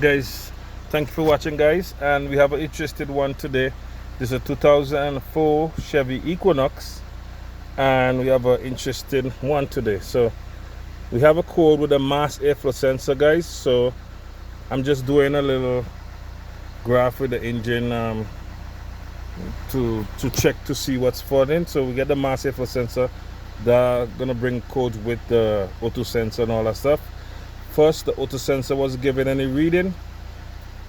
Guys, thank you for watching, guys, and we have an interesting one today. This is a 2004 Chevy Equinox, and we have an interesting one today. So we have a code with a mass airflow sensor, guys. So I'm just doing a little graph with the engine to check to see what's faulting. So we get the mass airflow sensor. They're gonna bring codes with the auto sensor and all that stuff. First, the auto sensor was giving any reading,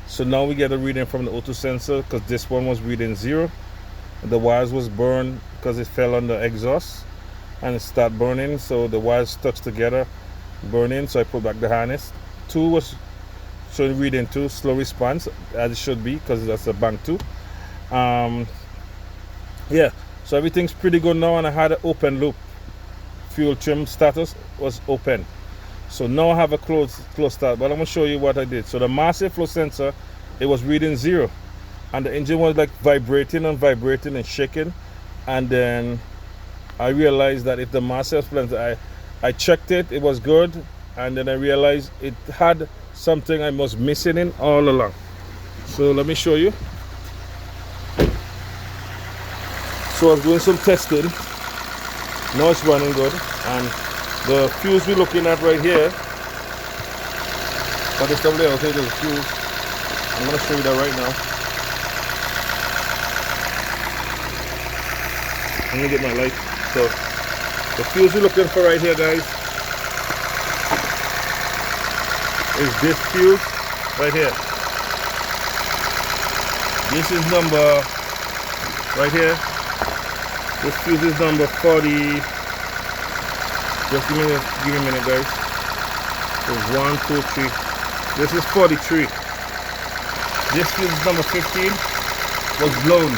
so now we get a reading from the auto sensor because this one was reading 0. The wires was burned because it fell on the exhaust and it started burning, so the wires stuck together burning. So I put back the harness. 2 was showing reading 2, slow response, as it should be because that's a bank 2. Yeah, so everything's pretty good now, and I had an open loop. Fuel trim status was open. So now I have a closed start, but I'm gonna show you what I did. So the mass airflow sensor, it was reading 0, and the engine was like vibrating and shaking. And then I realized that if the mass airflow sensor, I checked it, it was good, and then I realized it had something I was missing in all along. So let me show you. So I was doing some testing. Now it's running good, and the fuse we're looking at right here, but it's probably okay, there's a fuse. I'm going to show you that right now. I'm going to get my light. So the fuse we're looking for right here, guys, is this fuse right here. This is number right here. This fuse is number 40. Just give me a minute, guys. So 1, 2, 3. This is 43. This fuse number 15 was blown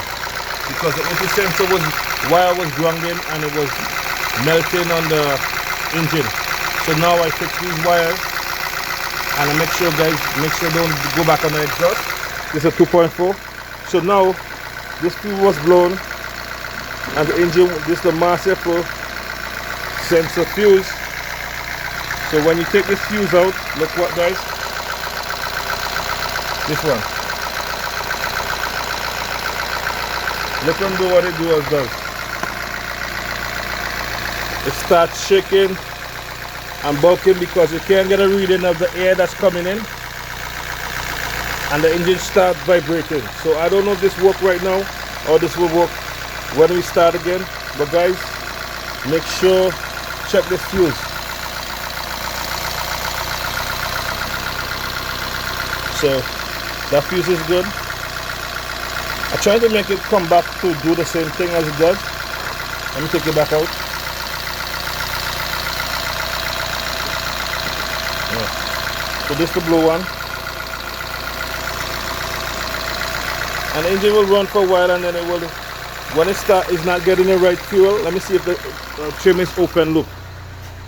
because the auto sensor wire was grounding and it was melting on the engine. So now I fix these wires and I make sure, guys, don't go back on the exhaust. This is a 2.4. So now this fuse was blown, and the engine, this is the mass airflow sensor fuse. So when you take this fuse out, look what, guys, this one, look and do what it does. It starts shaking and bulking because you can't get a reading of the air that's coming in, and the engine starts vibrating. So I don't know if this works right now or this will work when we start again, but guys, make sure check this fuse. So that fuse is good. I tried to make it come back to do the same thing as it does. Let me take it back out. Yeah. So this is the blue one, and the engine will run for a while, and then it will, when it starts, it's not getting the right fuel. Let me see if the trim is open loop.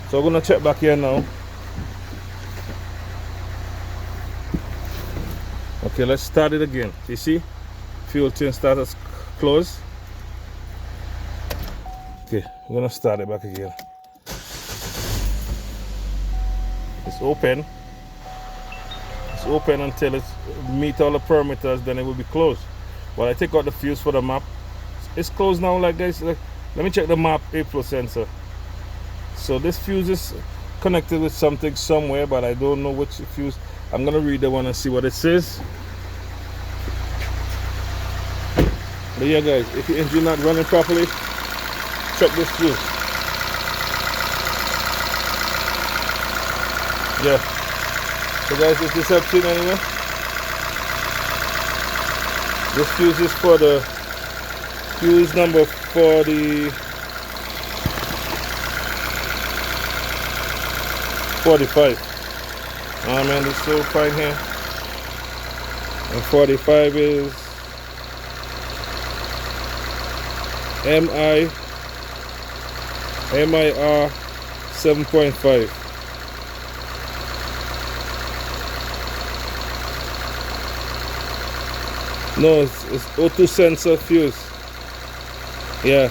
So I'm gonna check back here now. Okay, let's start it again. You see, fuel trim status closed. Okay, I'm gonna start it back again. It's open. It's open until it meets all the parameters, then it will be closed. While I take out the fuse for the map, it's closed now. Like, guys, let me check the map airflow sensor. So this fuse is connected with something somewhere, but I don't know which fuse. I'm gonna read the one and see what it says. But yeah, guys, if your engine not running properly, check this fuse. Yeah. So guys, if this helps you in any way, this fuse is for the fuse number 45. Oh man, it's so fine here. And 45 is MIR 7.5. No, it's auto sensor fuse. Yeah,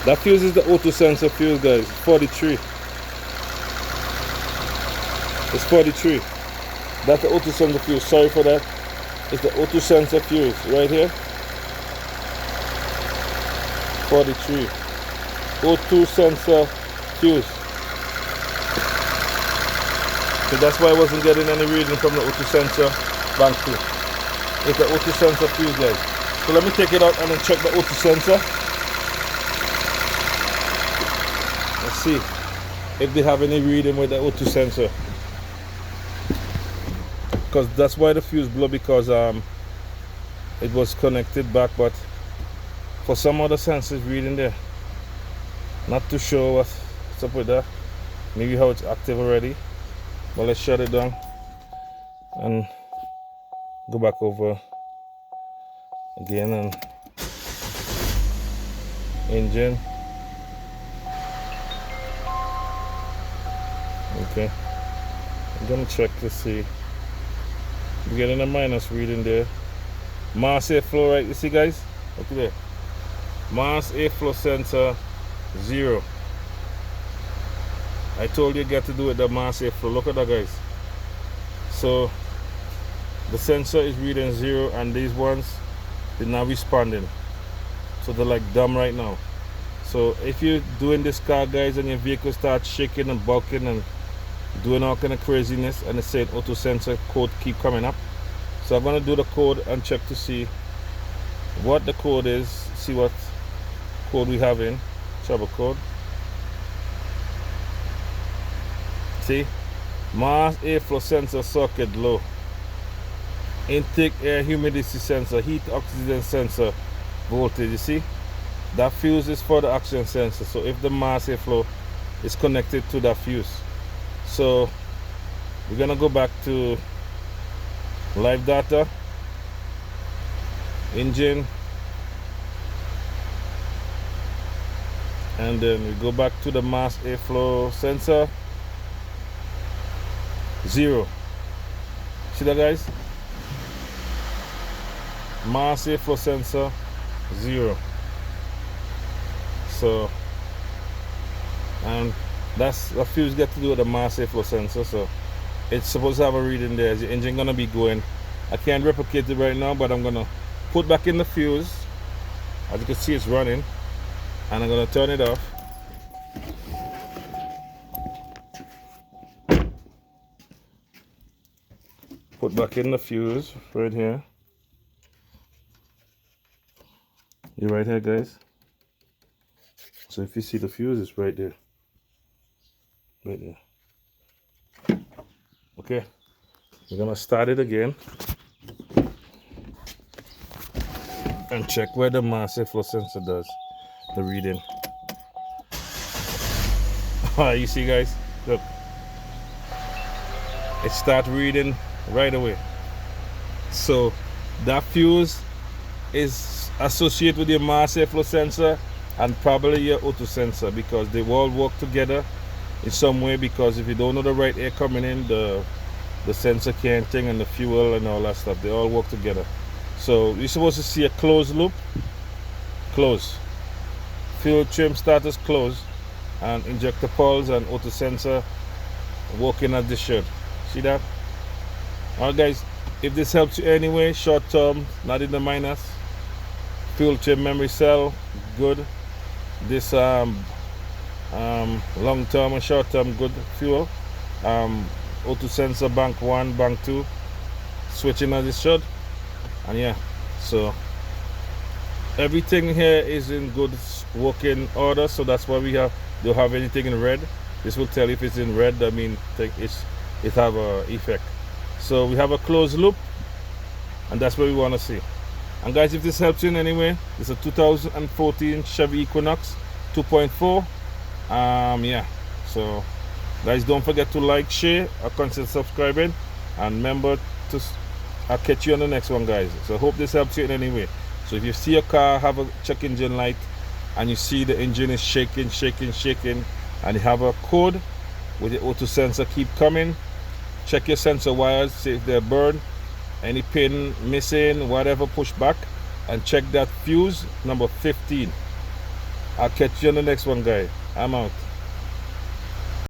that fuse is the auto sensor fuse, guys. 43. It's 43. That's the O2 sensor fuse. Sorry for that. It's the O2 sensor fuse right here. 43. O2 sensor fuse. So that's why I wasn't getting any reading from the O2 sensor bank 2. It's the O2 sensor fuse, guys. So let me take it out and then check the O2 sensor. Let's see if they have any reading with the O2 sensor. Because that's why the fuse blew, because it was connected back, but for some other sensors reading there. Not too sure what's up with that. Maybe how it's active already. But let's shut it down and go back over again and engine. Okay, I'm gonna check to see. We're getting a minus reading there. Mass airflow, right? You see, guys? Look at there. Mass airflow sensor 0. I told you get to do with the mass airflow. Look at that, guys. So the sensor is reading 0, and these ones, they're not responding. So they're like dumb right now. So if you're doing this car, guys, and your vehicle starts shaking and bulking and doing all kind of craziness, and it's saying O2 sensor code keep coming up. So I'm gonna do the code and check to see what the code is, see what code we have in. Trouble code. See, mass airflow sensor circuit low, intake air humidity sensor, heat oxygen sensor voltage. You see, that fuse is for the oxygen sensor. So if the mass airflow is connected to that fuse, so we're gonna go back to live data, engine, and then we go back to the mass airflow sensor 0. See that, guys? Mass airflow sensor 0. So, and that's a fuse get to do with the mass airflow sensor. So it's supposed to have a reading there. Is the engine gonna be going? I can't replicate it right now, but I'm gonna put back in the fuse. As you can see, it's running, and I'm gonna turn it off. Put back in the fuse right here. You're right here, guys. So if you see the fuse, it's right there. Right there. Okay. We're gonna start it again and check where the mass airflow sensor does the reading. You see, guys? Look. It starts reading right away. So that fuse is associated with your mass airflow sensor and probably your O2 sensor, because they all work together in some way. Because if you don't know the right air coming in, the sensor can't thing, and the fuel and all that stuff, they all work together. So you're supposed to see a closed loop, close, fuel trim status close, and injector pulse and O2 sensor working as they should. See that? Alright, guys, if this helps you anyway, short term, not in the minus, fuel trim memory cell, good. This long term and short term, good fuel. O2 sensor bank 1, bank 2, switching as it should. And yeah, so everything here is in good working order. So that's why we don't have anything in red. This will tell you if it's in red. I mean, it have a effect. So we have a closed loop, and that's what we want to see. And guys, if this helps you in any way, it's a 2014 Chevy Equinox 2.4. Yeah, so guys, don't forget to like, share, or consider subscribing, and remember to I'll catch you on the next one, guys. So I hope this helps you in any way. So if you see a car have a check engine light and you see the engine is shaking, and you have a code with the O2 sensor keep coming, check your sensor wires, see if they're burned, any pin missing, whatever, push back, and check that fuse number 15. I'll catch you on the next one, guys. I'm out.